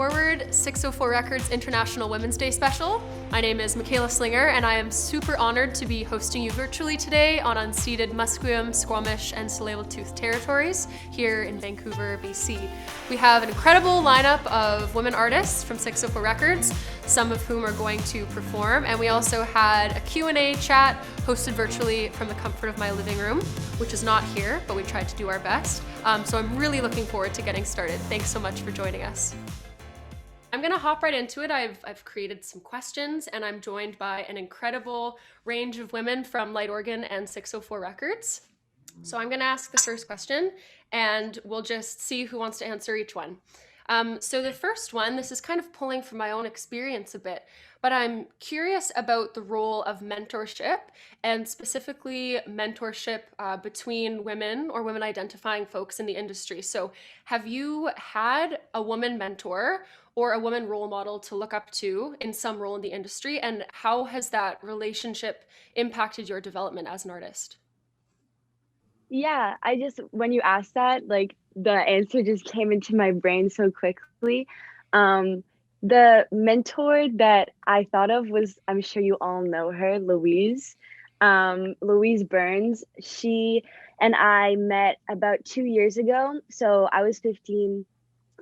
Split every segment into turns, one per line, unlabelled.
forward 604 Records International Women's Day special. My name is Michaela Slinger, and I am super honored to be hosting you virtually today on unceded Musqueam, Squamish, and Tsleil-Waututh territories here in Vancouver, BC. We have an incredible lineup of women artists from 604 Records, some of whom are going to perform, and we also had a Q&A chat hosted virtually from the comfort of my living room, which is not here, but we tried to do our best. So I'm really looking forward to getting started. Thanks so much for joining us. I'm gonna hop right into it. I've created some questions, and I'm joined by an incredible range of women from Light Organ and 604 Records. So I'm gonna ask the first question, and we'll just see who wants to answer each one. So the first one, this is kind of pulling from my own experience a bit, but I'm curious about the role of mentorship, and specifically mentorship between women or women identifying folks in the industry. So have you had a woman mentor or a woman role model to look up to in some role in the industry, and how has that relationship impacted your development as an artist?
Yeah, when you asked that, like, the answer just came into my brain so quickly. The mentor that I thought of was, I'm sure you all know her, Louise. Louise Burns. She and I met about 2 years ago. So I was 15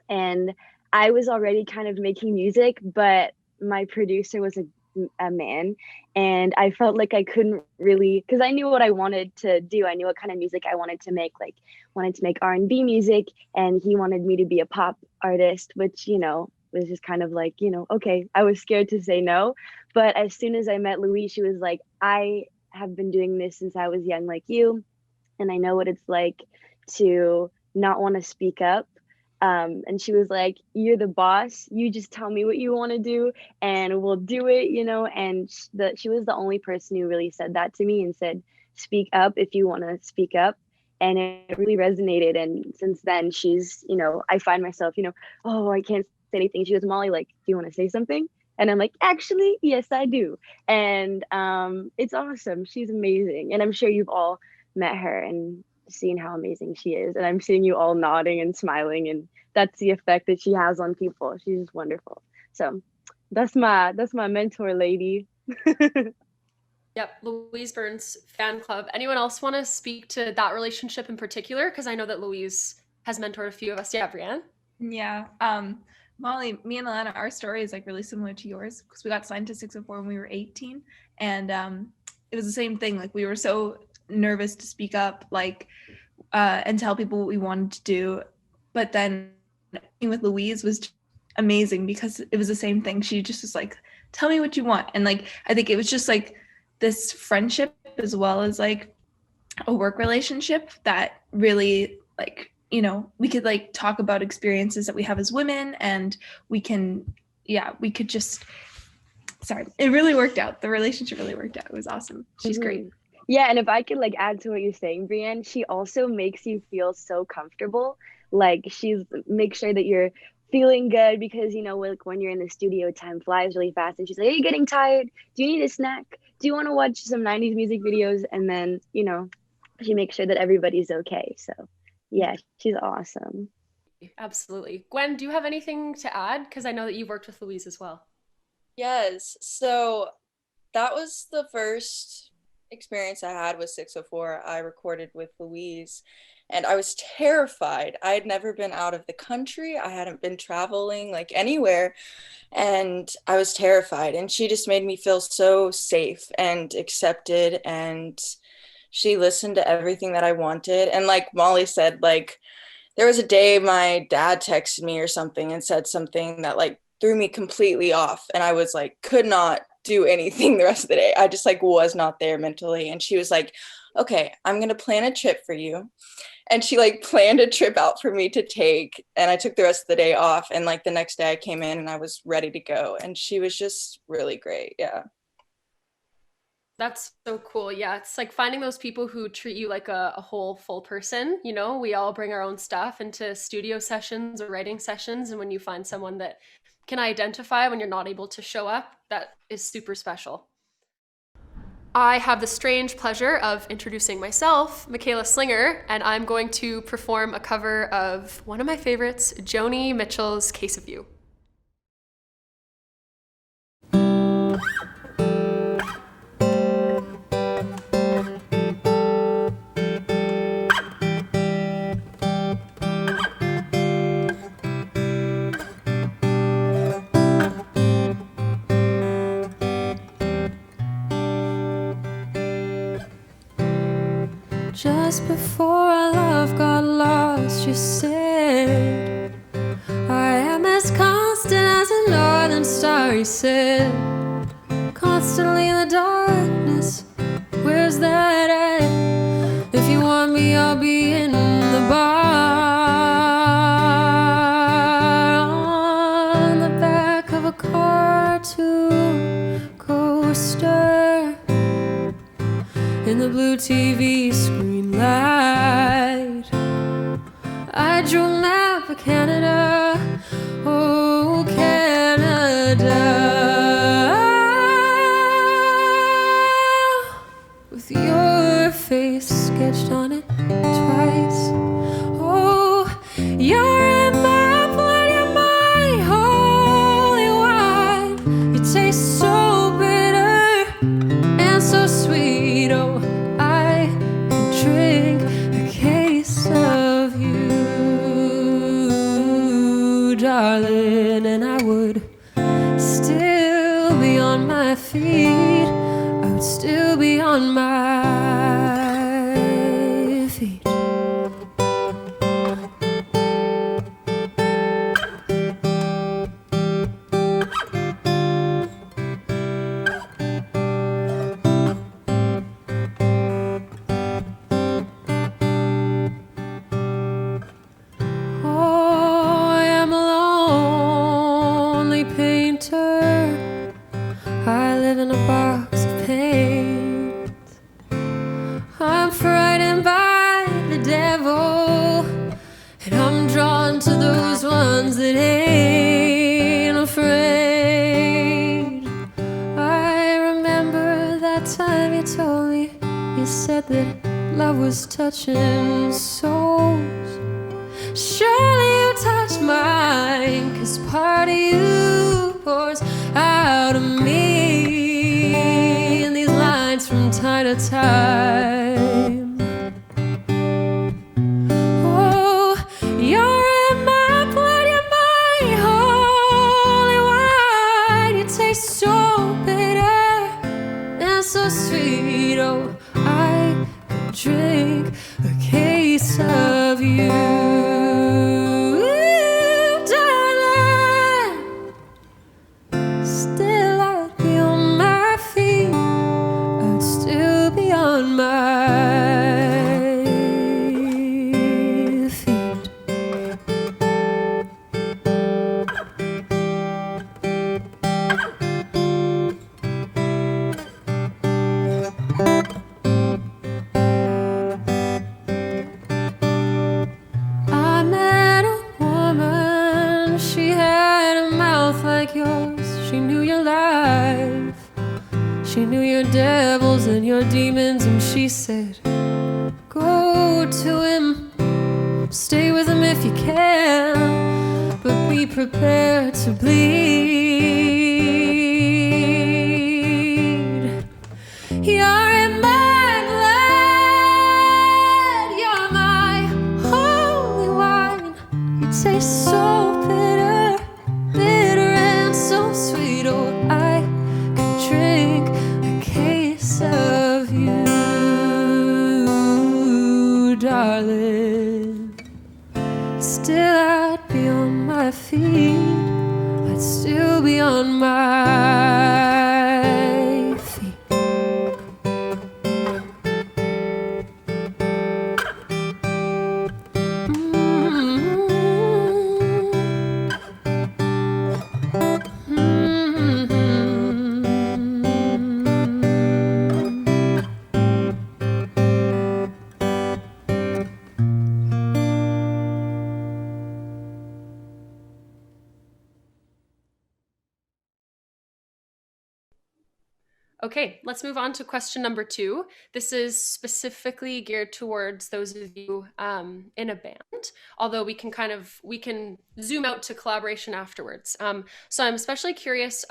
and I was already kind of making music, but my producer was a man, and I felt like I couldn't really, because I knew what I wanted to do. I knew what kind of music I wanted to make, like wanted to make R&B music, and he wanted me to be a pop artist, which, was just kind of like, okay, I was scared to say no. But as soon as I met Louise, she was like, I have been doing this since I was young like you, and I know what it's like to not want to speak up. And she was like, you're the boss, you just tell me what you want to do and we'll do it, and she was the only person who really said that to me and said, speak up if you want to speak up. And it really resonated. And since then, she's, I find myself, oh, I can't say anything. She goes, Molly, like, do you want to say something? And I'm like, actually, yes, I do. And it's awesome. She's amazing. And I'm sure you've all met her and seen how amazing she is. And I'm seeing you all nodding and smiling, and that's the effect that she has on people. She's just wonderful. So that's my mentor lady.
Yep, Louise Burns fan club. Anyone else want to speak to that relationship in particular? Because I know that Louise has mentored a few of us. Yeah, Brianne?
Yeah. Molly, me and Alana, our story is like really similar to yours, because we got signed to 604 when we were 18. And it was the same thing. Like, we were so nervous to speak up, like, and tell people what we wanted to do. But then with Louise was amazing, because it was the same thing. She just was like, tell me what you want. And like, I think it was just like this friendship as well as like a work relationship that really, like, we could like talk about experiences that we have as women, and we could just, sorry, it really worked out. The relationship really worked out. It was awesome. She's great.
Yeah, and if I could like add to what you're saying, Brianne, she also makes you feel so comfortable. Like, she's make sure that you're feeling good, because like when you're in the studio, time flies really fast, and she's like, are you getting tired? Do you need a snack? Do you want to watch some 90s music videos? And then she makes sure that everybody's okay. So yeah, she's awesome.
Absolutely. Gwen, do you have anything to add? Because I know that you've worked with Louise as well.
Yes, so that was the first experience I had with 604. I recorded with Louise, and I was terrified. I had never been out of the country. I hadn't been traveling like anywhere, and I was terrified. And she just made me feel so safe and accepted, and she listened to everything that I wanted. And like Molly said, like, there was a day my dad texted me or something and said something that like threw me completely off, and I was like, could not do anything the rest of the day. I just like was not there mentally. And she was like, okay, I'm gonna plan a trip for you. And she like planned a trip out for me to take, and I took the rest of the day off, and like the next day I came in and I was ready to go, and she was just really great. Yeah,
That's so cool. Yeah, it's like finding those people who treat you like a whole full person. We all bring our own stuff into studio sessions or writing sessions, and when you find someone that can identify when you're not able to show up, that is super special. I have the strange pleasure of introducing myself, Michaela Slinger, and I'm going to perform a cover of one of my favorites, Joni Mitchell's Case of You. just before our love got lost, you said, I am as constant as a northern star, you said, constantly in the darkness, where's that at? If you want me, I'll be in the bar, on the back of a cartoon coaster, in the blue TV screen light. I drew a map of Canada, oh Canada, with your face sketched on it twice. Oh, you're in my blood, you're my holy wine. You taste so bitter and so sweet. Oh, I could drink a case of you, darling, and I would still be on my feet. I would still be on my feet. Oh, I am a lonely painter. I live in a box of paint. I'm frightened by the devil, and I'm drawn to those ones that ain't afraid. I remember that time you told me, you said that love was touching souls. Surely you touched mine, 'cause part of you pours out of me in these lines from time to time. Oh, you're in my blood, you're my holy wine. You taste so bitter and so sweet. Oh, I could drink a case of you, darling. Still I'd be on my feet. I'd still be on my feet. I met a woman, she had a mouth like yours. She knew your life, she knew your devils and your demons, and she said, go to him, stay with him if you can, but be prepared to bleed. You're in my blood, you're my holy wine. You taste so bitter, bitter and so sweet. Oh, I could drink a case of you, darling. Still I'd be on my feet. I'd still be on my feet.
Okay, let's move on to question number 2. This is specifically geared towards those of you in a band, although we can zoom out to collaboration afterwards. So I'm especially curious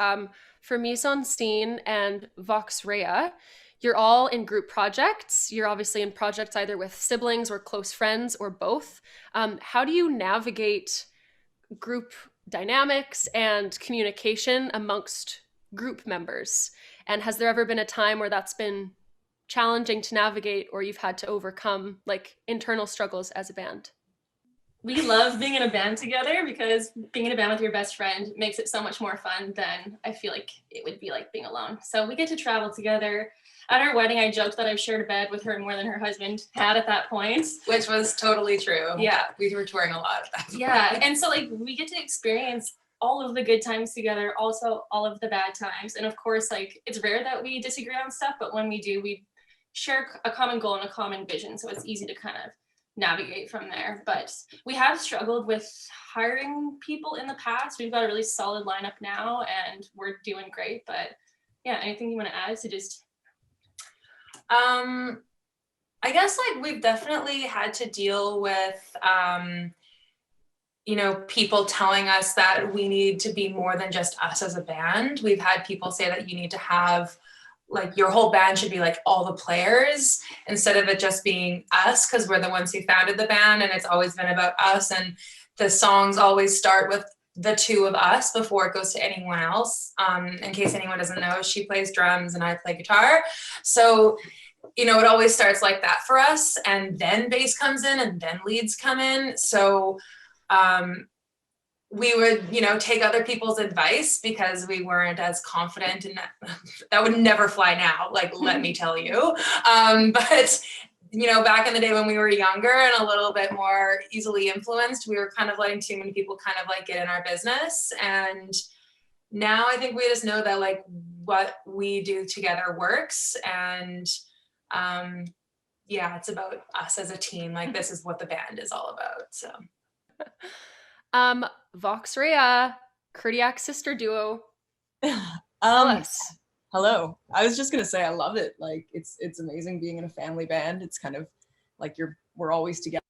for Mise En Scene and Vox Rea. You're all in group projects. You're obviously in projects either with siblings or close friends or both. How do you navigate group dynamics and communication amongst group members? And has there ever been a time where that's been challenging to navigate or you've had to overcome like internal struggles as a band?
We love being in a band together because being in a band with your best friend makes it so much more fun than I feel like it would be like being alone. So we get to travel together. At our wedding, I joked that I've shared a bed with her more than her husband had at that point.
Which was totally true.
Yeah.
We were touring a lot at that point.
Yeah, and so like we get to experience all of the good times together, also all of the bad times. And of course, like it's rare that we disagree on stuff, but when we do, we share a common goal and a common vision. So it's easy to kind of navigate from there. But we have struggled with hiring people in the past. We've got a really solid lineup now and we're doing great. But yeah, anything you want to add to just
I guess like we've definitely had to deal with you know, people telling us that we need to be more than just us as a band. We've had people say that you need to have like your whole band should be like all the players instead of it just being us, because we're the ones who founded the band and it's always been about us, and the songs always start with the two of us before it goes to anyone else. In case anyone doesn't know, she plays drums and I play guitar. So, you know, it always starts like that for us, and then bass comes in and then leads come in. So we would, you know, take other people's advice because we weren't as confident, and that would never fly now, like, let me tell you. But, you know, back in the day when we were younger and a little bit more easily influenced, we were kind of letting too many people kind of like get in our business. And now I think we just know that like what we do together works. And yeah, it's about us as a team. Like this is what the band is all about. So.
Vox Rea, Cardiac sister duo. Tell us.
Hello. I was just gonna say I love it. Like it's amazing being in a family band. It's kind of like we're always together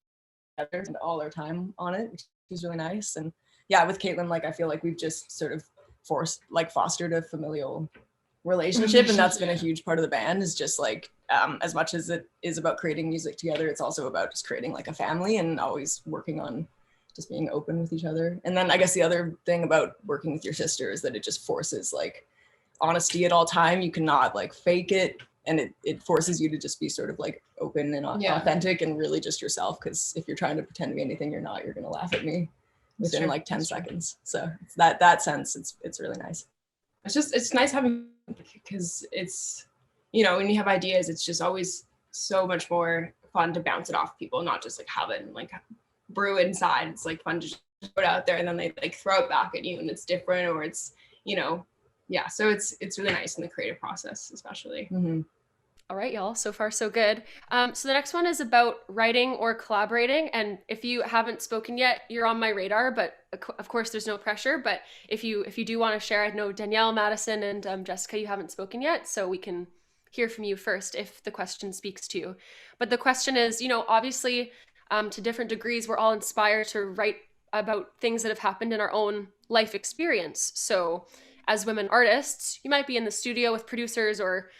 and all our time on it, which is really nice. And yeah, with Caitlin, like I feel like we've just sort of fostered a familial relationship, and that's been a huge part of the band, is just like as much as it is about creating music together, it's also about just creating like a family and always working on just being open with each other. And then I guess the other thing about working with your sister is that it just forces like honesty at all time. You cannot like fake it, and it forces you to just be sort of like open and authentic and really just yourself, because if you're trying to pretend to be anything you're not, you're gonna laugh at me within like 10 seconds. So it's that sense, it's really nice.
It's nice having, because it's, you know, when you have ideas, it's just always so much more fun to bounce it off people, not just like have it and like brew it inside. It's like fun to just put it out there and then they like throw it back at you and it's different, or it's, you know, yeah. So it's really nice in the creative process, especially.
Mm-hmm.
All right, y'all. So far, so good. So the next one is about writing or collaborating. And if you haven't spoken yet, you're on my radar, but of course there's no pressure. But if you do want to share, I know Danielle, Madisyn, and Jessicka, you haven't spoken yet, so we can hear from you first if the question speaks to you. But the question is, you know, obviously to different degrees, we're all inspired to write about things that have happened in our own life experience. So as women artists, you might be in the studio with producers or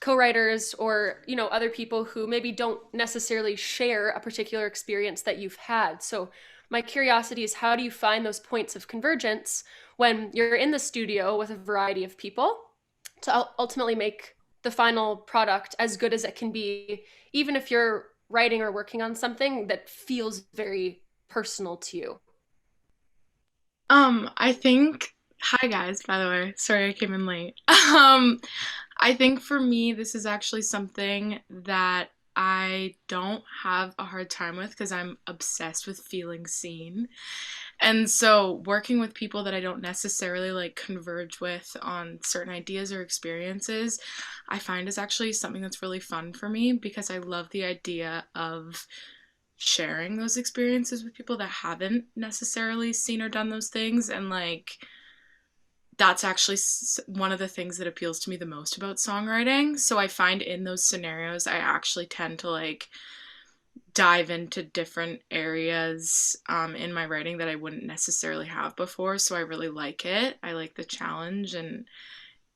co-writers or, you know, other people who maybe don't necessarily share a particular experience that you've had. So my curiosity is, how do you find those points of convergence when you're in the studio with a variety of people to ultimately make the final product as good as it can be, even if you're writing or working on something that feels very personal to you?
I think, hi guys, by the way, sorry I came in late. I think for me, this is actually something that I don't have a hard time with because I'm obsessed with feeling seen. And so working with people that I don't necessarily like converge with on certain ideas or experiences, I find is actually something that's really fun for me, because I love the idea of sharing those experiences with people that haven't necessarily seen or done those things. And like, that's actually one of the things that appeals to me the most about songwriting. So I find in those scenarios, I actually tend to like dive into different areas in my writing that I wouldn't necessarily have before. So I really like it. I like the challenge. And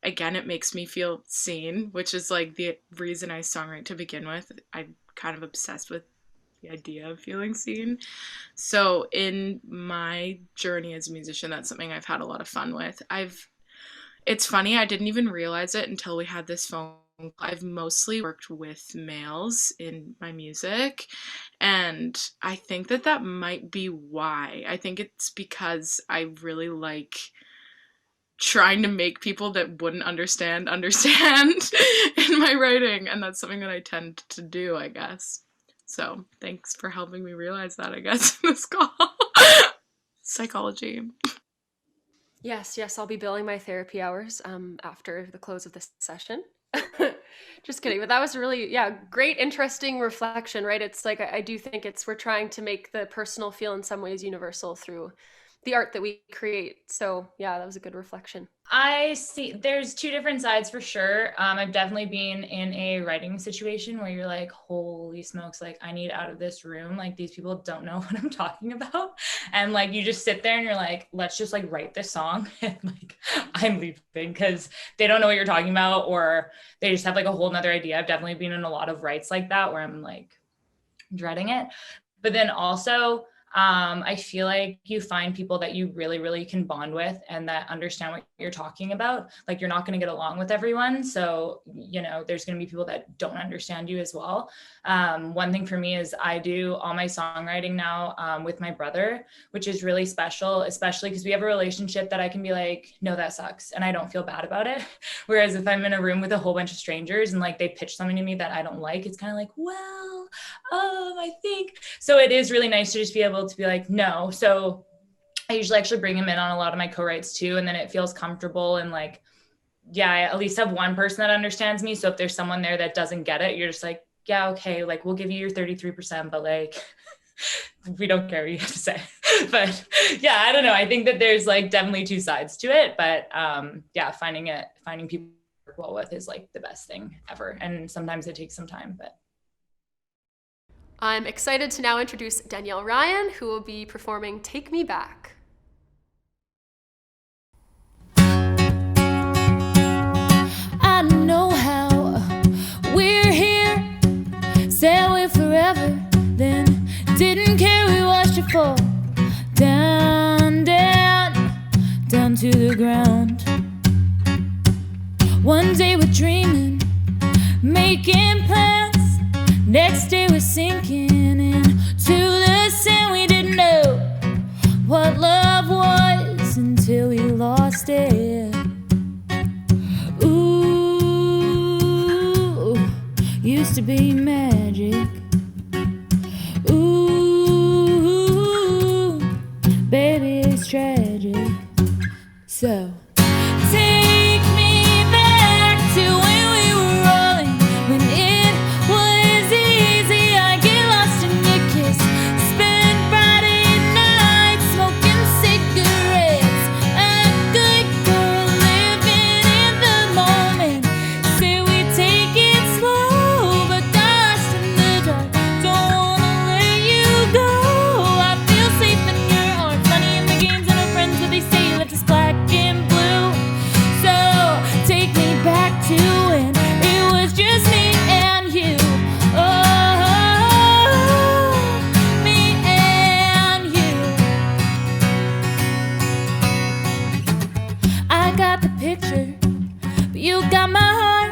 again, it makes me feel seen, which is like the reason I songwrite to begin with. I'm kind of obsessed with the idea of feeling seen. So in my journey as a musician, that's something I've had a lot of fun with. It's funny, I didn't even realize it until we had this phone I've mostly worked with males in my music, and I think that might be why. I think it's because I really like trying to make people that wouldn't understand in my writing, and that's something that I tend to do, I guess. So thanks for helping me realize that, I guess, in this call. Psychology.
Yes, I'll be billing my therapy hours after the close of this session. Just kidding. But that was really, great, interesting reflection, right? It's like, I do think we're trying to make the personal feel in some ways universal through the art that we create. So yeah, that was a good reflection.
I see there's two different sides for sure. I've definitely been in a writing situation where you're like, holy smokes, like I need out of this room. Like these people don't know what I'm talking about. And like, you just sit there and you're like, let's just like write this song. And like, I'm leaving because they don't know what you're talking about, or they just have like a whole nother idea. I've definitely been in a lot of writes like that where I'm like dreading it. But then also, I feel like you find people that you really, really can bond with and that understand what you're talking about. Like you're not going to get along with everyone. So, you know, there's going to be people that don't understand you as well. One thing for me is I do all my songwriting now with my brother, which is really special, especially because we have a relationship that I can be like, no, that sucks. And I don't feel bad about it. Whereas if I'm in a room with a whole bunch of strangers and like they pitch something to me that I don't like, it's kind of like, well, I think. So it is really nice to just be able to be like, no. So I usually actually bring him in on a lot of my co-writes too. And then it feels comfortable and like, yeah, I at least have one person that understands me. So if there's someone there that doesn't get it, you're just like, yeah, okay, like we'll give you your 33%, but like, we don't care what you have to say. But yeah, I don't know. I think that there's like definitely two sides to it, but yeah, finding people to work well with is like the best thing ever. And sometimes it takes some time, but.
I'm excited to now introduce Danielle Ryan, who will be performing Take Me Back.
I know how we're here, said we're forever, then didn't care, we watched it fall down, down, down to the ground. One day we're dreaming, making plans. Next day we're sinking into the sand. We didn't know what love was until we lost it. Ooh, used to be magic. Ooh, baby, it's tragic. So take me back to when we were rolling, when it was easy. I get lost in your kiss, spend Friday nights smoking cigarettes. A good girl living in the moment. Say we take it slow, but got lost in the dark. Don't wanna let you go. I feel safe in your arms, money in the games and our friends, what they say left us black and blue. So take me back to when it was just me and you. Oh, me and you. I got the picture, but you got my heart.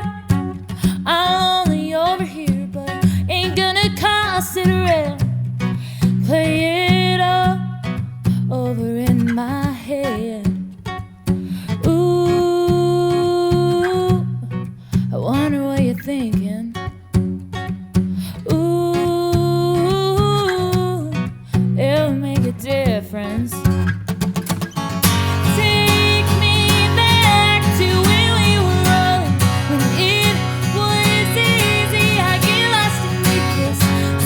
I'm only over here, but ain't gonna cost it around. Play it all over in my head. Ooh, I wonder what you're thinking. Ooh, it'll make a difference. Take me back to when we were rolling, when it was easy. I get lost in the kiss,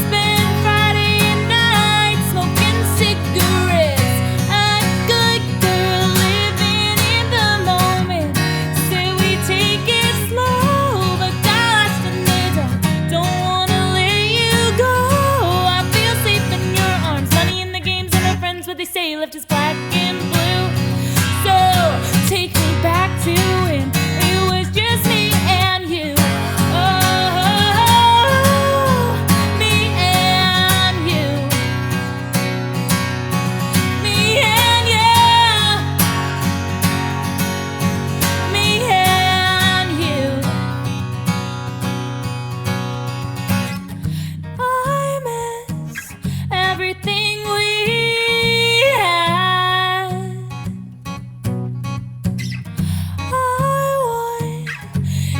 spend Friday night smoking cigarettes. A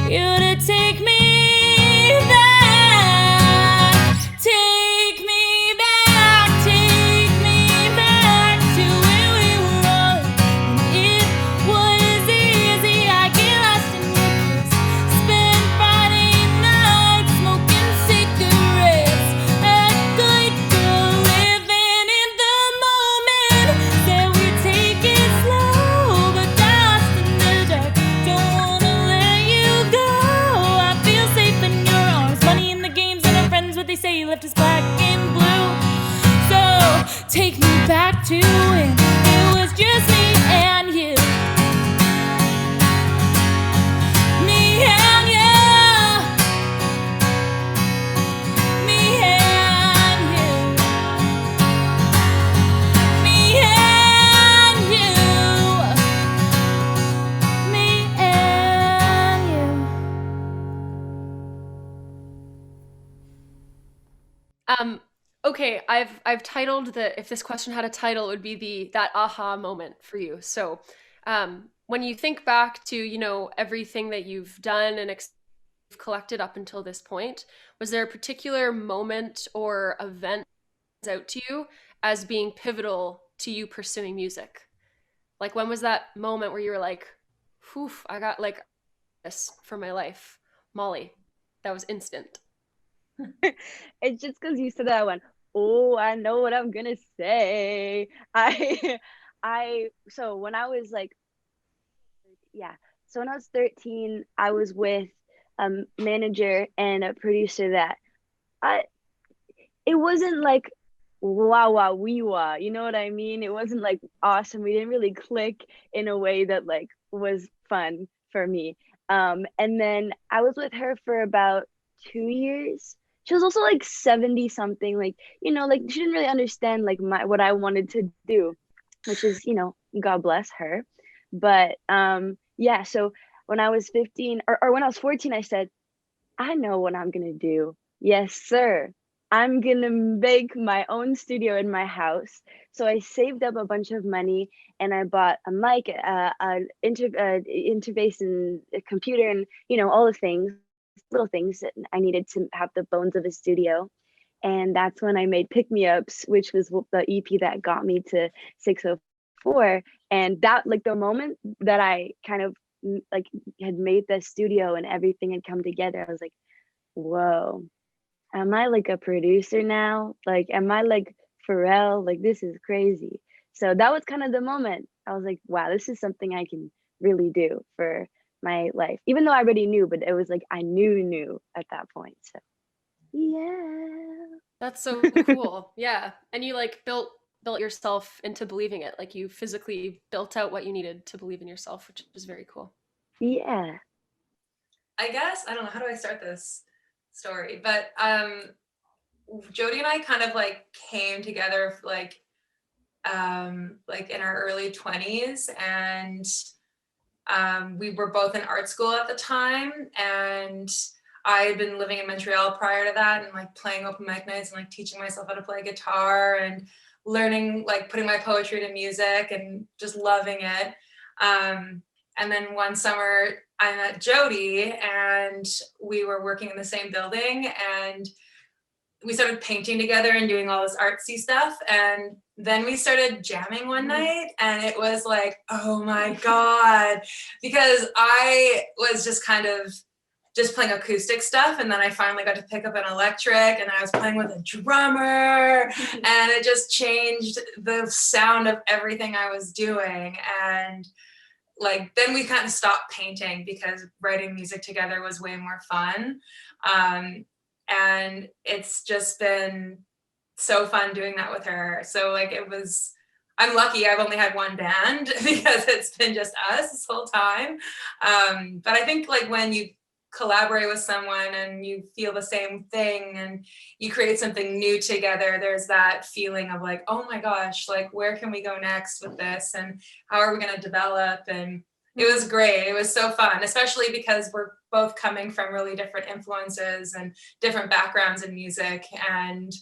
you to take me back. Take me back, take me back to where we were all. It was easy, I get lost in your kiss. Spend Friday night smoking cigarettes. Act like we're living in the moment. Said we take it slow, but lost in the dark. Don't wanna let you go. I feel safe in your arms. Money in the games and our friends, what they say, you left us black and blue. So take me back to when it was just me and you. Me and you. Me and you. Me and you. Me and you.
Okay, I've titled the, if this question had a title, it would be that aha moment for you. So, when you think back to, you know, everything that you've done and collected up until this point, was there a particular moment or event that stands out to you as being pivotal to you pursuing music? Like, when was that moment where you were like, "Whew, I got like this for my life"? Molly, that was instant.
It's just because you said that I went, oh, I know what I'm gonna say. So when I was like, yeah, so when I was 13, I was with a manager and a producer that it wasn't like wow wow wee wah, you know what I mean? It wasn't like awesome. We didn't really click in a way that like was fun for me. And then I was with her for about 2 years. She was also like 70 something, like, you know, like she didn't really understand like what I wanted to do, which is, you know, God bless her. But yeah, so when I was 15 or when I was 14, I said, I know what I'm gonna do. Yes, sir. I'm gonna make my own studio in my house. So I saved up a bunch of money and I bought a mic, interface, and a computer, and you know, all the things, little things that I needed to have the bones of a studio. And that's when I made Pick Me Ups, which was the EP that got me to 604. And that, like, the moment that I kind of like had made the studio and everything had come together, I was like, whoa, am I like a producer now? Like, am I like Pharrell? Like, this is crazy. So that was kind of the moment. I was like, wow, this is something I can really do for my life. Even though I already knew, but it was like I knew at that point. So yeah.
That's so cool. Yeah. And you like built yourself into believing it. Like you physically built out what you needed to believe in yourself, which is very cool.
Yeah.
I guess, I don't know, how do I start this story? But Jody and I kind of like came together like in our early 20s, and we were both in art school at the time, and I had been living in Montreal prior to that and like playing open mic nights and like teaching myself how to play guitar and learning, like putting my poetry to music and just loving it. And then one summer I met Jody and we were working in the same building and we started painting together and doing all this artsy stuff. And then we started jamming one night and it was like, oh my God, because I was just kind of just playing acoustic stuff. And then I finally got to pick up an electric and I was playing with a drummer and it just changed the sound of everything I was doing. And like, then we kind of stopped painting because writing music together was way more fun. And it's just been so fun doing that with her. So like I'm lucky I've only had one band because it's been just us this whole time. But I think like when you collaborate with someone and you feel the same thing and you create something new together, there's that feeling of like, oh my gosh, like where can we go next with this and how are we going to develop? And it was great. It was so fun, especially because we're both coming from really different influences and different backgrounds in music, and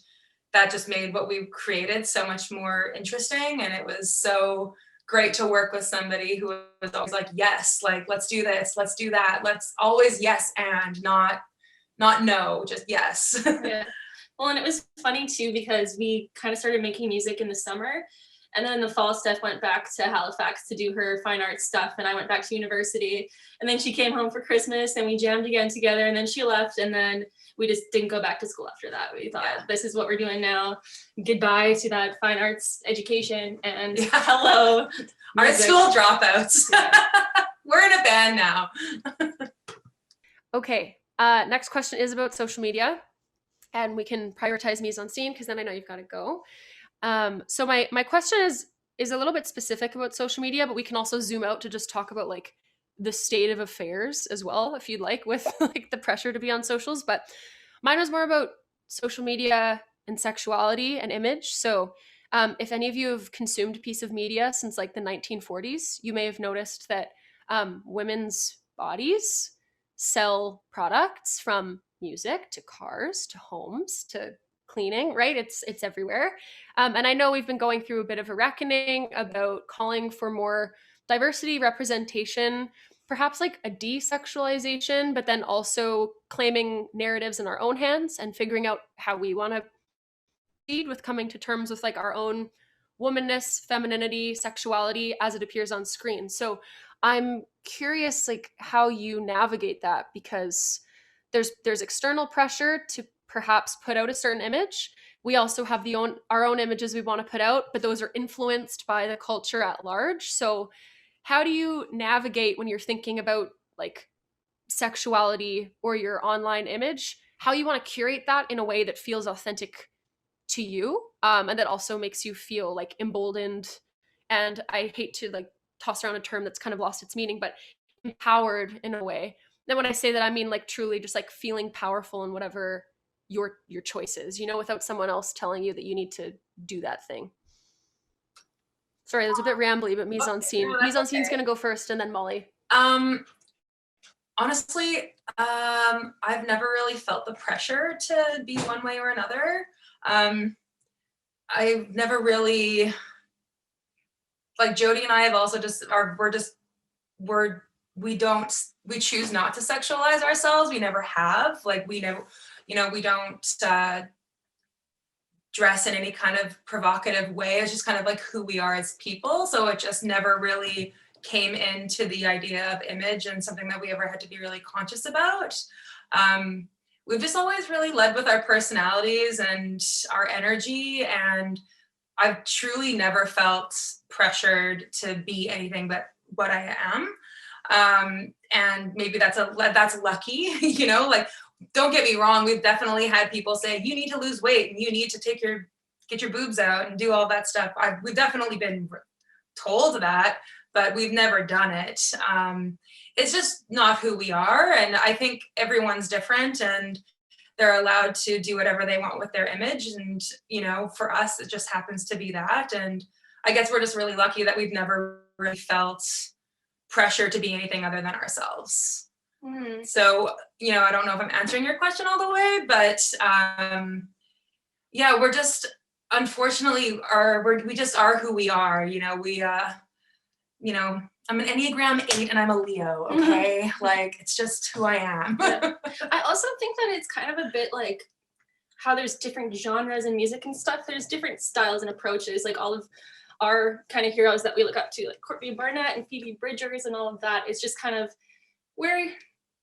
that just made what we created so much more interesting. And it was so great to work with somebody who was always like, yes, like, let's do this, let's do that. Let's always yes and not no, just yes.
Yeah. Well, and it was funny too, because we kind of started making music in the summer, and then in the fall, Steph went back to Halifax to do her fine arts stuff, and I went back to university, and then she came home for Christmas and we jammed again together, and then she left, and then we just didn't go back to school after that. We thought, this is what we're doing now. Goodbye to that fine arts education, and hello,
art
music.
school dropouts. We're in a band now.
Okay, next question is about social media, and we can prioritize Mise En Scene because then I know you've got to go. So my question is a little bit specific about social media, but we can also zoom out to just talk about like the state of affairs as well, if you'd like, with like the pressure to be on socials. But mine was more about social media and sexuality and image. So if any of you have consumed a piece of media since like the 1940s, you may have noticed that women's bodies sell products, from music to cars to homes to cleaning, right? It's everywhere. And I know we've been going through a bit of a reckoning about calling for more diversity, representation, perhaps like a desexualization, but then also claiming narratives in our own hands and figuring out how we want to proceed with coming to terms with like our own womanness, femininity, sexuality as it appears on screen. So I'm curious like how you navigate that, because there's external pressure to perhaps put out a certain image. We also have our own images we want to put out, but those are influenced by the culture at large. So how do you navigate when you're thinking about like sexuality or your online image, how you want to curate that in a way that feels authentic to you, and that also makes you feel like emboldened, and I hate to like toss around a term that's kind of lost its meaning, but empowered in a way. Then when I say that, I mean like truly just like feeling powerful in whatever your choice is, you know, without someone else telling you that you need to do that thing. Sorry, that was a bit rambly, but Mise En Scene.
No,
Mise En Scene's
okay.
gonna go first, and then Molly.
Honestly, I've never really felt the pressure to be one way or another. I've never really, like Jody and I have also we choose not to sexualize ourselves. We never have, like we never, you know, we don't dress in any kind of provocative way. It's just kind of like who we are as people. So it just never really came into the idea of image and something that we ever had to be really conscious about. We've just always really led with our personalities and our energy, and I've truly never felt pressured to be anything but what I am. And maybe that's lucky, you know, like, don't get me wrong. We've definitely had people say, you need to lose weight and you need to get your boobs out and do all that stuff. We've definitely been told that, but we've never done it. It's just not who we are. And I think everyone's different and they're allowed to do whatever they want with their image. And, you know, for us, it just happens to be that. And I guess we're just really lucky that we've never really felt pressure to be anything other than ourselves. Mm-hmm. So, you know, I don't know if I'm answering your question all the way, but yeah, we're just, unfortunately, we just are who we are. You know, you know, I'm an Enneagram 8 and I'm a Leo, okay? Like, it's just who I am.
Yeah. I also think that it's kind of a bit like how there's different genres in music and stuff. There's different styles and approaches, like all of our kind of heroes that we look up to, like Courtney Barnett and Phoebe Bridgers and all of that. It's just kind of where,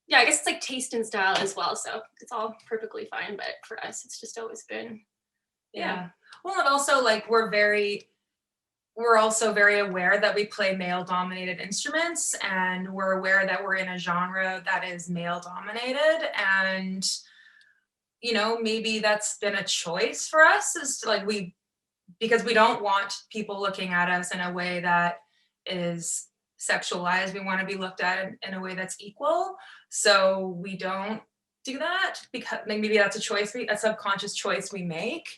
yeah, I guess it's like taste and style as well. So it's all perfectly fine. But for us, it's just always been,
yeah. Well, and also like we're also very aware that we play male-dominated instruments, and we're aware that we're in a genre that is male-dominated, and you know, maybe that's been a choice for us, is to like because we don't want people looking at us in a way that is sexualized. We want to be looked at in a way that's equal, so we don't do that, because maybe that's a subconscious choice we make.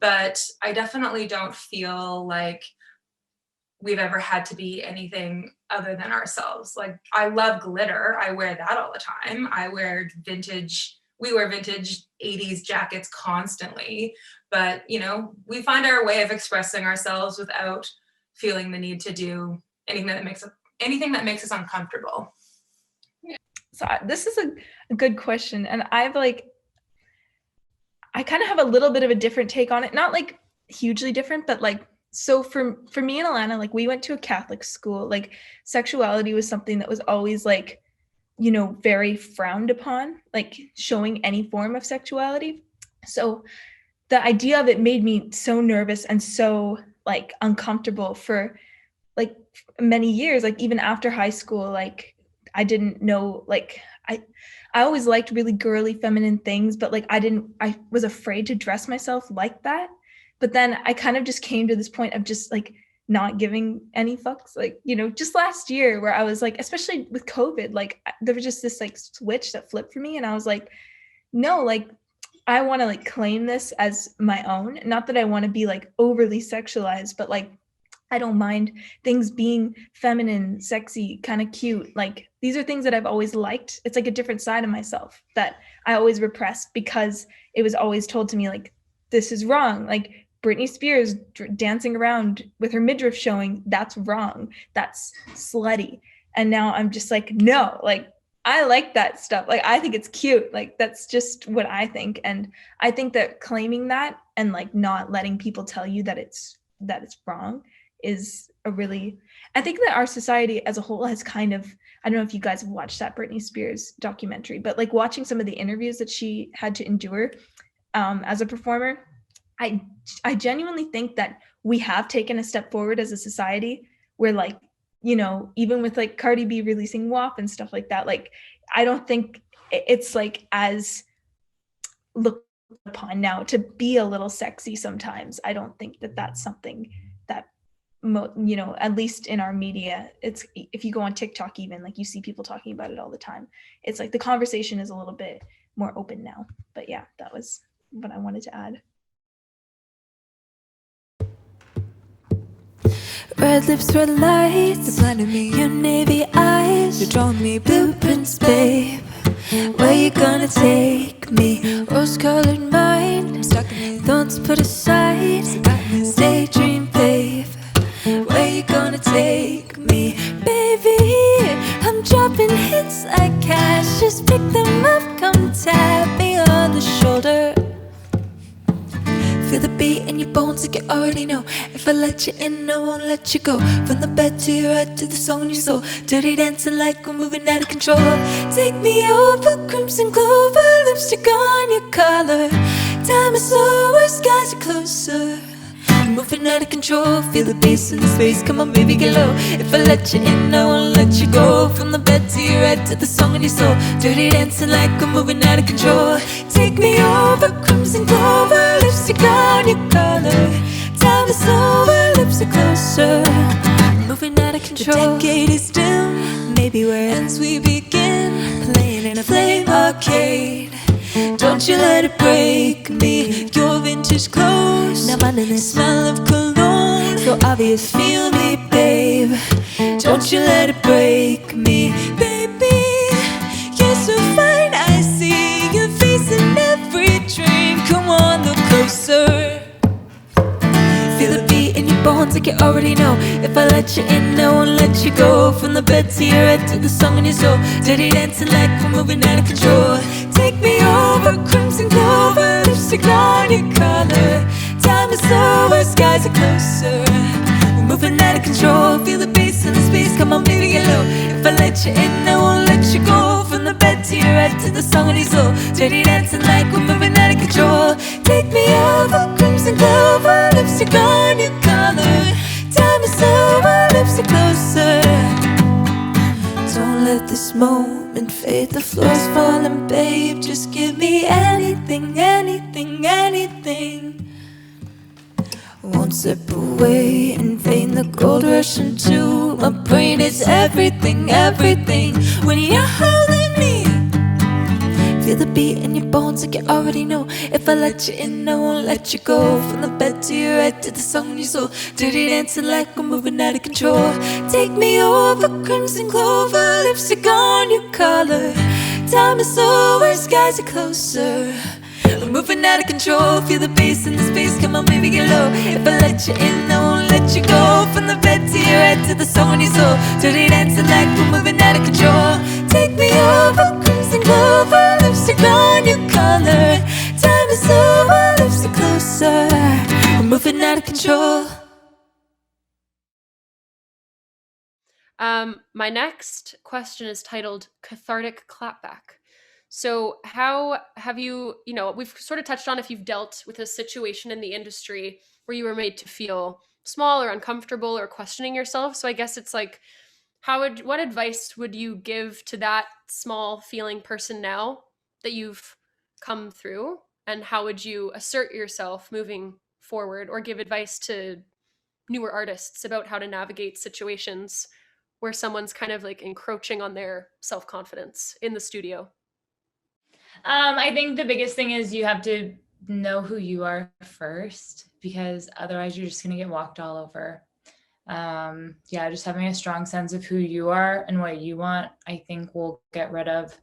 But I definitely don't feel like we've ever had to be anything other than ourselves. Like, I love glitter. I wear that all the time. We wear vintage 80s jackets constantly, but you know, we find our way of expressing ourselves without feeling the need to do anything that makes us uncomfortable.
So this is a good question, and I kind of have a little bit of a different take on it, not like hugely different, but like, so for me and Alana, like we went to a Catholic school, like sexuality was something that was always like, you know, very frowned upon, like showing any form of sexuality. So the idea of it made me so nervous and so like uncomfortable for like many years, like even after high school. Like I didn't know, like I always liked really girly feminine things, but like I was afraid to dress myself like that. But then I kind of just came to this point of just like not giving any fucks, like, you know, just last year where I was like, especially with COVID, like there was just this like switch that flipped for me, and I was like, no, like I want to like claim this as my own. Not that I want to be like overly sexualized, but like I don't mind things being feminine, sexy, kind of cute. Like these are things that I've always liked. It's like a different side of myself that I always repressed because it was always told to me like, this is wrong. Like Britney Spears dancing around with her midriff showing, that's wrong. That's slutty. And now I'm just like, no, like I like that stuff. Like I think it's cute. Like that's just what I think. And I think that claiming that and like not letting people tell you that it's wrong is a really, I think that our society as a whole has kind of, I don't know if you guys have watched that Britney Spears documentary, but like watching some of the interviews that she had to endure as a performer, I genuinely think that we have taken a step forward as a society where like, you know, even with like Cardi B releasing WAP and stuff like that, like I don't think it's like as looked upon now to be a little sexy sometimes. I don't think that that's something that, you know, at least in our media, it's, if you go on TikTok even, like you see people talking about it all the time. It's like the conversation is a little bit more open now. But yeah, that was what I wanted to add.
Red lips, red lights, you blinded me. Your navy eyes, you drawing me blueprints, babe. Where you gonna take me? Rose-colored mind, I'm stuck in it. Thoughts put aside, daydream, babe. Where you gonna take me, baby? I'm dropping hits like cash. Just pick them up, come tap me on the shoulder. Feel the beat in your bones like you already know. If I let you in, I won't let you go. From the bed to your head to the song in your soul. Dirty dancing like we're moving out of control. Take me over, crimson clover. Lipstick on your collar. Time is slower, skies are closer. Moving out of control, feel the bass in the space. Come on, baby, get low. If I let you in, I won't let you go. From the bed to your head to the song in your soul. Dirty dancing like we're moving out of control. Take me over, crimson clover. Lipstick on your collar. Time is over, lips are closer. Moving out of control. The decade is dim, maybe where ends we begin. Playing in a flame arcade. Don't you let it break me. Your vintage clothes, now mine in the smell of cologne. So obvious, feel me, babe. Don't you let it break me, baby. You're so fine, I see your face in every dream. Come on, look closer. Feel the beat in your bones like you already know. If I let you in, I won't let you go. From the bed to your head to the song in your soul. Dirty dancing like we're moving out of control. Take me over, crimson clover. Lipstick on your collar. Time is over, skies are closer. We're moving out of control. Feel the bass in the space. Come on, baby, get low. If I let you in, I won't let you go. From the bed to your head to the song in your soul. Dirty dancing like we're moving out of control. Take me over, crimson clover. Lipstick on your collar. Time is over, lips are closer. Don't let this moment fade. The floor's falling, babe. Just give me anything, anything, anything. Won't slip away in vain. The gold rush into my brain. It's everything, everything when you're holding me. Feel the beat in your bones like you already know. If I let you in, I won't let you go. From the bed to your head to the song in your soul. Dirty dancing like we're moving out of control. Take me over, crimson clover. Lipstick on your collar. Time is over, skies are closer. We're moving out of control. Feel the bass in the space. Come on, baby, get low. If I let you in, I won't let watch you go from the bed to your head to the soul in your soul. Dirty dancing like we're moving out of control. Take me over, crimson clover, lipstick on your collar. Time is over, lips are closer. We're moving out of control.
My next question is titled Cathartic Clapback. So how have you, we've sort of touched on if you've dealt with a situation in the industry where you were made to feel small or uncomfortable or questioning yourself. So I guess it's like, what advice would you give to that small feeling person now that you've come through? And how would you assert yourself moving forward, or give advice to newer artists about how to navigate situations where someone's kind of like encroaching on their self-confidence in the studio?
I think the biggest thing is you have to know who you are first, because otherwise you're just going to get walked all over. Just having a strong sense of who you are and what you want, I think will get rid of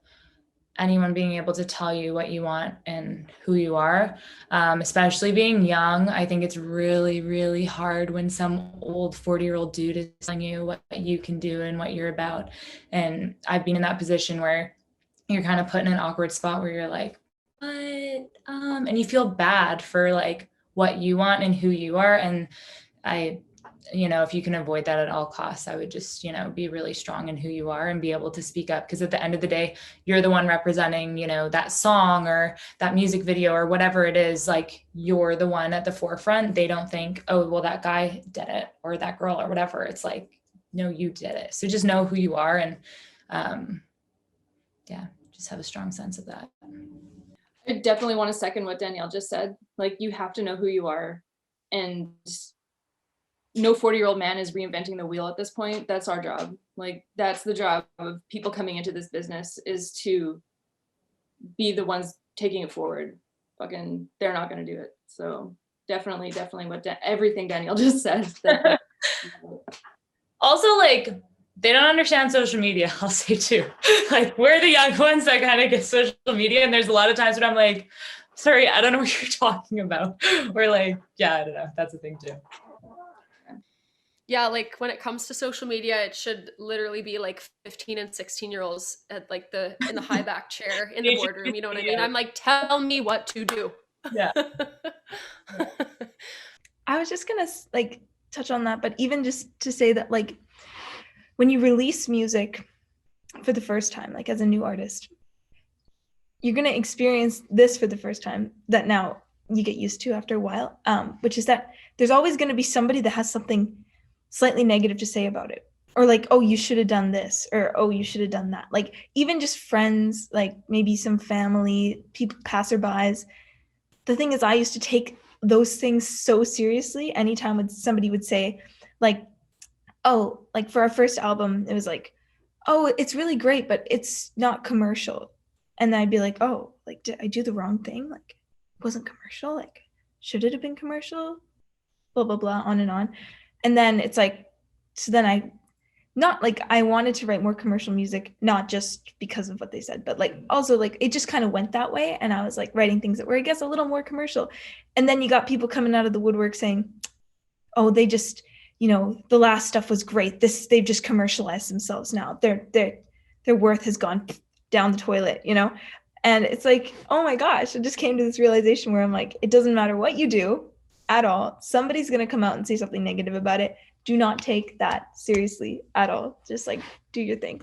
anyone being able to tell you what you want and who you are. Especially being young, I think it's really, really hard when some old 40-year-old dude is telling you what you can do and what you're about. And I've been in that position where you're kind of put in an awkward spot where you're like, what? And you feel bad for like what you want and who you are. And if you can avoid that at all costs, I would just, be really strong in who you are and be able to speak up. Because at the end of the day, you're the one representing, that song or that music video or whatever it is. Like, you're the one at the forefront. They don't think, oh, well, that guy did it, or that girl or whatever. It's like, no, you did it. So just know who you are, and just have a strong sense of that.
I definitely want to second what Danielle just said. Like, you have to know who you are, and no 40-year-old man is reinventing the wheel at this point. That's our job. Like, that's the job of people coming into this business, is to be the ones taking it forward. Fucking, they're not going to do it. So definitely everything Danielle just said.
Also, like, they don't understand social media, I'll say too. Like, we're the young ones that kind of get social media, and there's a lot of times when I'm like, sorry, I don't know what you're talking about. Or like, I don't know. That's a thing too.
Yeah, like when it comes to social media, it should literally be like 15 and 16-year-olds at like in the high back chair in the boardroom. You know what I mean? I'm like, tell me what to do.
Yeah. I was just gonna like touch on that, but even just to say that, like, when you release music for the first time, like as a new artist, you're gonna experience this for the first time that now you get used to after a while, which is that there's always gonna be somebody that has something slightly negative to say about it, or like, oh, you should have done this, or oh, you should have done that. Like, even just friends, like maybe some family, people, passerbys. The thing is, I used to take those things so seriously. Anytime when somebody would say, like, oh, like for our first album, it was like, oh, it's really great, but it's not commercial. And then I'd be like, oh, like, did I do the wrong thing? Like, it wasn't commercial. Like, should it have been commercial? Blah, blah, blah, on and on. And then it's like, so then I wanted to write more commercial music, not just because of what they said, but like also like it just kind of went that way. And I was like writing things that were, I guess, a little more commercial. And then you got people coming out of the woodwork saying, oh, they just, the last stuff was great. They've just commercialized themselves now. Their worth has gone down the toilet, And it's like, oh my gosh, I just came to this realization where I'm like, it doesn't matter what you do at all. Somebody's going to come out and say something negative about it. Do not take that seriously at all. Just like do your thing.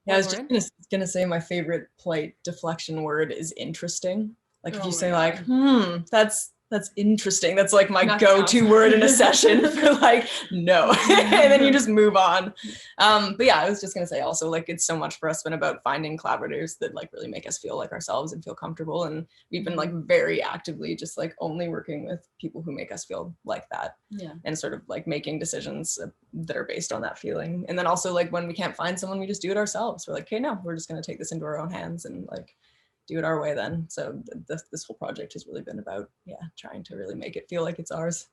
Yeah, I was just gonna say my favorite polite deflection word is interesting. Like if you say like, that's interesting. That's like my go-to word in a session for like, no. And then you just move on. But yeah, I was just gonna say also, like, it's so much for us been about finding collaborators that like really make us feel like ourselves and feel comfortable. And we've been like very actively just like only working with people who make us feel like that. Yeah. And sort of like making decisions that are based on that feeling. And then also like when we can't find someone, we just do it ourselves. We're like, okay, no, we're just gonna take this into our own hands and like do it our way then. So this whole project has really been about, trying to really make it feel like it's ours.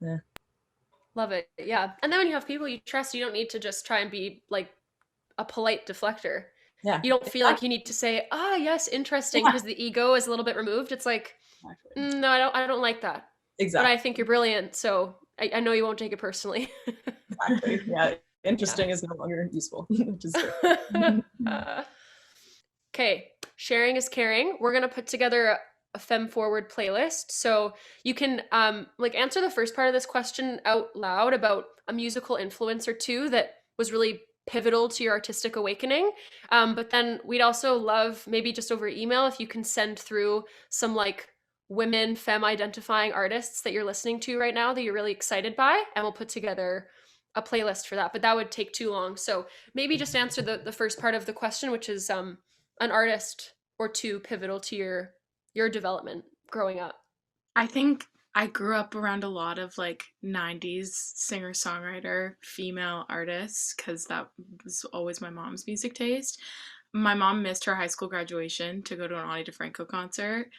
Yeah.
Love it. Yeah. And then when you have people you trust, you don't need to just try and be like a polite deflector. Yeah. You don't feel like you need to say, yes, interesting, because the ego is a little bit removed. It's like, no, I don't like that. Exactly. But I think you're brilliant. So I know you won't take it personally.
Exactly. Yeah. Interesting is no longer useful, which is good.
Okay, sharing is caring. We're gonna put together a FemFwd playlist, so you can like answer the first part of this question out loud about a musical influence or two that was really pivotal to your artistic awakening. But then we'd also love, maybe just over email, if you can send through some like women femme identifying artists that you're listening to right now that you're really excited by, and we'll put together a playlist for that. But that would take too long, so maybe just answer the first part of the question, which is an artist or two pivotal to your development growing up.
I think I grew up around a lot of like 90s singer-songwriter female artists because that was always my mom's music taste. My mom missed her high school graduation to go to an Ani DiFranco concert.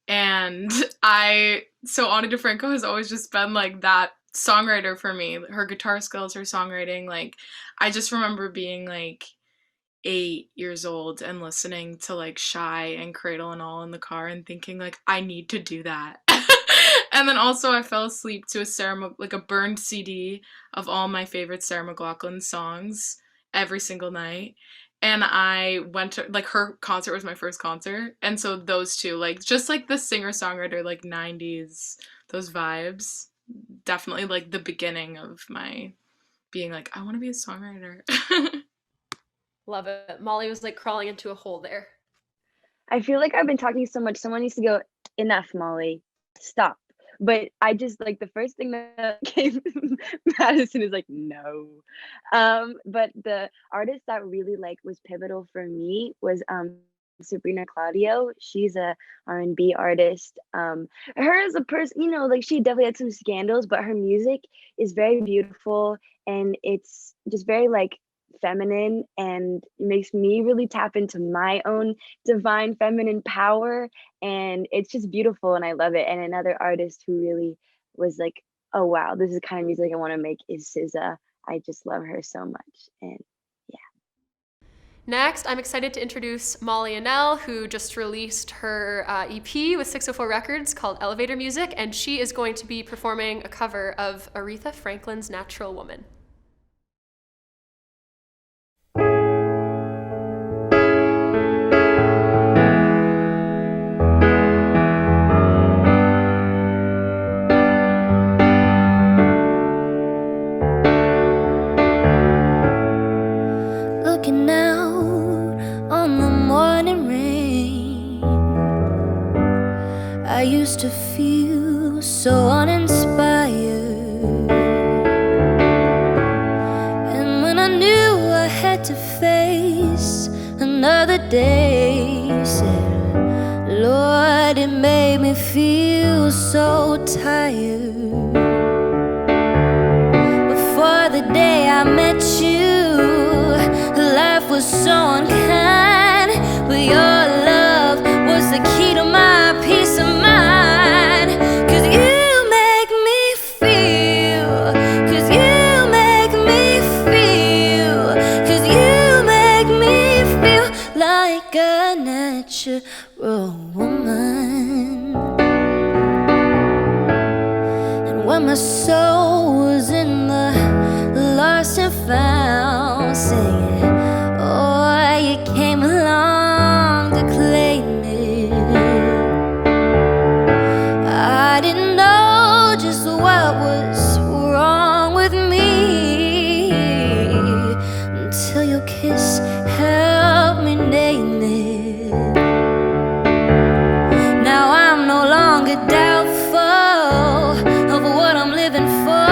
And so Ani DiFranco has always just been like that songwriter for me. Her guitar skills, her songwriting, like I just remember being like 8 years old and listening to like Shy and Cradle and All in the car and thinking like I need to do that. And then also I fell asleep to a burned CD of all my favorite Sarah McLachlan songs every single night. And I went to like her concert was my first concert. And so those two, like just like the singer-songwriter, like 90s, those vibes, definitely like the beginning of my being like, I want to be a songwriter.
Love it. Molly was like crawling into a hole there.
I feel like I've been talking so much. Someone needs to go, enough, Molly. Stop. But I just like the first thing that came Madisyn is like, no. But the artist that really like was pivotal for me was Sabrina Claudio. She's a R&B artist. Her as a person, you know, like she definitely had some scandals, but her music is very beautiful and it's just very like feminine and makes me really tap into my own divine feminine power, and it's just beautiful and I love it. And another artist who really was like, oh wow, this is the kind of music I want to make is SZA. I just love her so much. And yeah.
Next, I'm excited to introduce Molly Annelle, who just released her EP with 604 Records called Elevator Music, and she is going to be performing a cover of Aretha Franklin's Natural Woman.
Looking out on the morning rain, I used to feel so uninspired. And when I knew I had to face another day, said, Lord, it made me feel so tired. Before the day I met you, life was so unkind, but your love was the key to my peace of mind. 'Cause you make me feel, 'cause you make me feel, 'cause you make me feel like a natural woman. And when my soul was in the lost and found, singing, oh, you came along to claim it. I didn't know just what was wrong with me until your kiss helped me name it. Now I'm no longer doubtful of what I'm living for.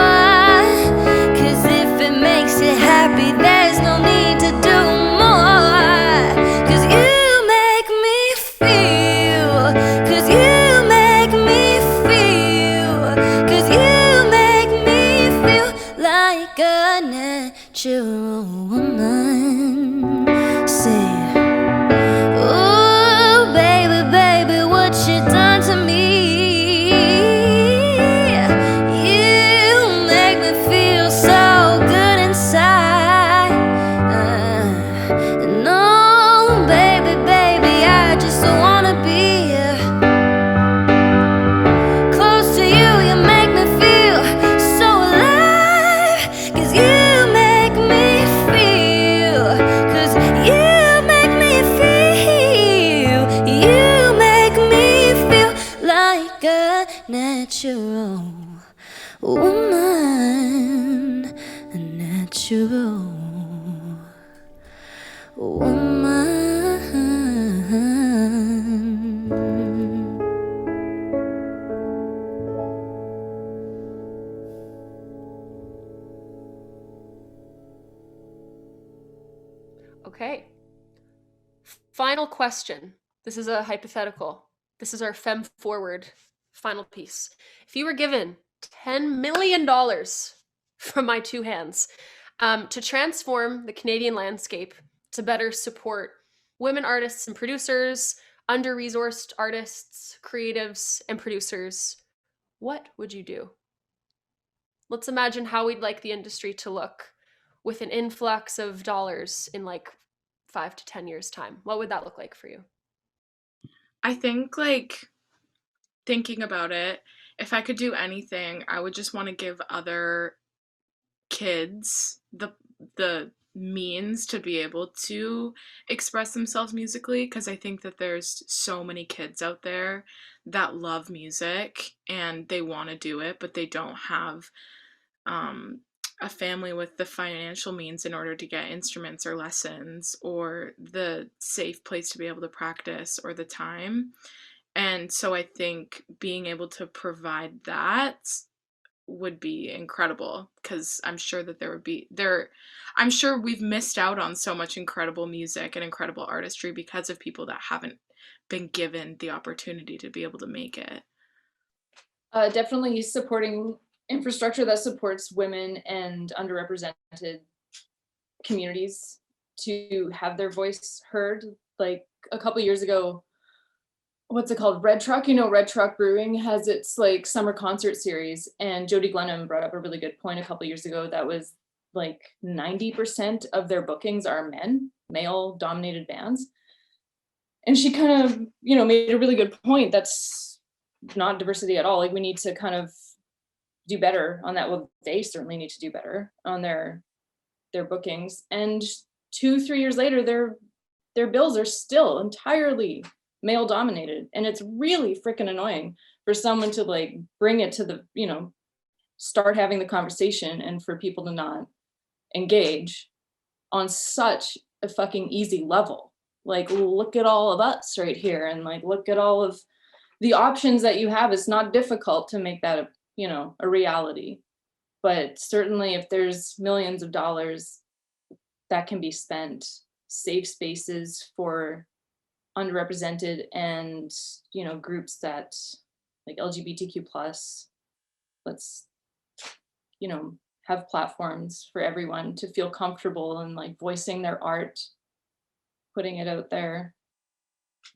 Makes it happy, there's no need to do more. 'Cause you make me feel, 'cause you make me feel, 'cause you make me feel like a natural woman. Say woman.
Okay. Final question. This is a hypothetical. This is our FemFwd final piece. If you were given $10 million from my two hands to transform the Canadian landscape to better support women artists and producers, under-resourced artists, creatives, and producers, what would you do? Let's imagine how we'd like the industry to look with an influx of dollars in like 5 to 10 years' time. What would that look like for you?
I think, like, thinking about it, if I could do anything, I would just want to give other kids the means to be able to express themselves musically, because I think that there's so many kids out there that love music and they want to do it, but they don't have a family with the financial means in order to get instruments or lessons or the safe place to be able to practice or the time. And so I think being able to provide that would be incredible, because I'm sure that I'm sure we've missed out on so much incredible music and incredible artistry because of people that haven't been given the opportunity to be able to make it.
Definitely supporting infrastructure that supports women and underrepresented communities to have their voice heard. Like a couple years ago, what's it called? Red Truck, Red Truck Brewing has its like summer concert series, and Jody Glenham brought up a really good point a couple years ago that was like 90% of their bookings are male dominated bands. And she kind of, made a really good point. That's not diversity at all. Like we need to kind of do better on that. Well, they certainly need to do better on their bookings. And 2-3 years later, their bills are still entirely male dominated. And it's really freaking annoying for someone to like bring it to the, start having the conversation and for people to not engage on such a fucking easy level. Like, look at all of us right here and like, look at all of the options that you have. It's not difficult to make that a reality, but certainly if there's millions of dollars that can be spent, safe spaces for underrepresented and groups that like LGBTQ+, let's have platforms for everyone to feel comfortable and like voicing their art, putting it out there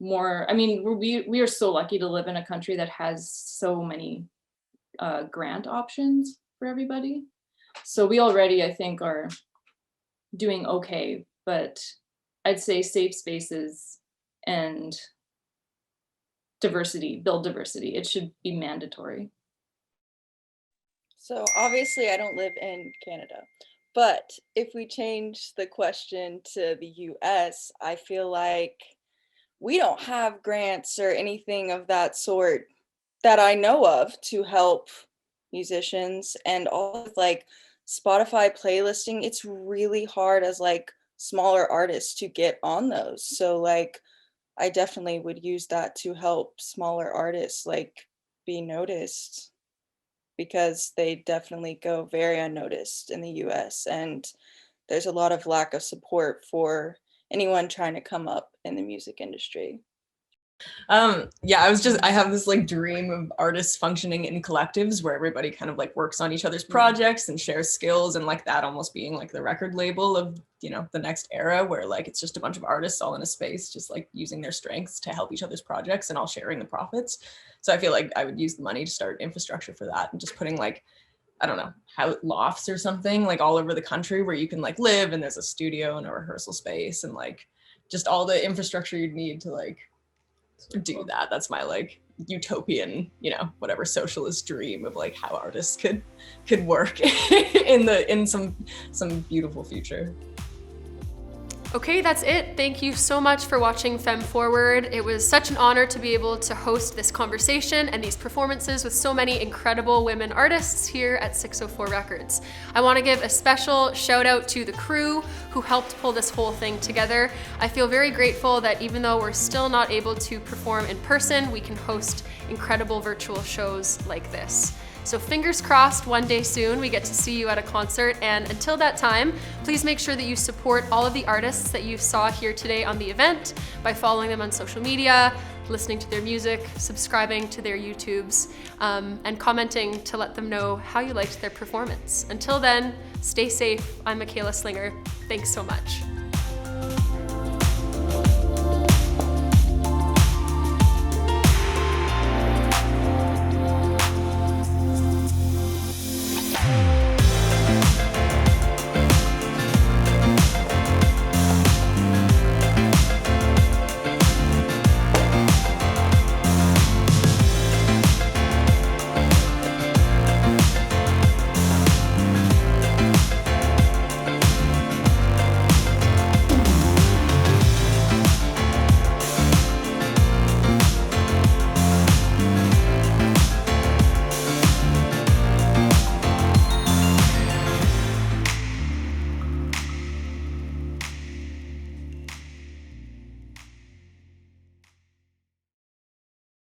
more. I mean, we are so lucky to live in a country that has so many grant options for everybody. So we already, I think, are doing okay, but I'd say safe spaces and diversity, build diversity. It should be mandatory.
So obviously I don't live in Canada, but if we change the question to the US, I feel like we don't have grants or anything of that sort that I know of to help musicians, and all of like Spotify playlisting, it's really hard as like smaller artists to get on those. So like I definitely would use that to help smaller artists like be noticed, because they definitely go very unnoticed in the US, and there's a lot of lack of support for anyone trying to come up in the music industry.
I have this like dream of artists functioning in collectives where everybody kind of like works on each other's projects and shares skills, and like that almost being like the record label of the next era, where like it's just a bunch of artists all in a space just like using their strengths to help each other's projects and all sharing the profits. So I feel like I would use the money to start infrastructure for that, and just putting like, I don't know, how lofts or something like all over the country where you can like live and there's a studio and a rehearsal space and like just all the infrastructure you'd need to like do that. That's my like utopian, whatever socialist dream of like how artists could work in some beautiful future.
Okay, that's it. Thank you so much for watching FemFwd. It was such an honor to be able to host this conversation and these performances with so many incredible women artists here at 604 Records. I want to give a special shout out to the crew who helped pull this whole thing together. I feel very grateful that even though we're still not able to perform in person, we can host incredible virtual shows like this. So fingers crossed one day soon we get to see you at a concert, and until that time, please make sure that you support all of the artists that you saw here today on the event by following them on social media, listening to their music, subscribing to their YouTubes, and commenting to let them know how you liked their performance. Until then, stay safe. I'm Michaela Slinger. Thanks so much.